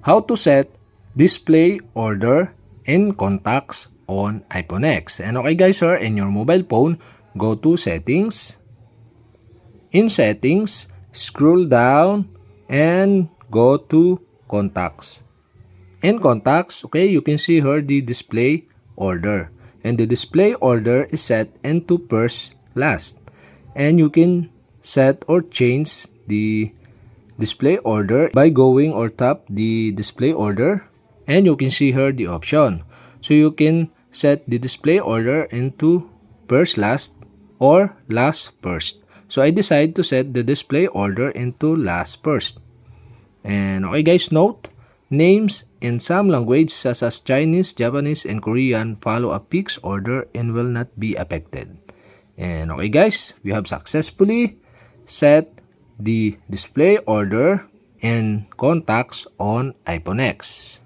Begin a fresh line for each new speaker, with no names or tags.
how to set display order in contacts on iPhone X. And okay guys, sir, in your mobile phone, go to settings. In settings, scroll down and go to contacts. In contacts, okay, you can see here the display order. And the display order is set into first last. And you can set or change the display order by going or tap the display order, and you can see here the option. So you can set the display order into first last or last first. So I decide to set the display order into last first. And okay guys, note, names in some languages such as Chinese, Japanese, and Korean follow a fixed order and will not be affected. And okay guys, we have successfully set the display order and contacts on iPhone X.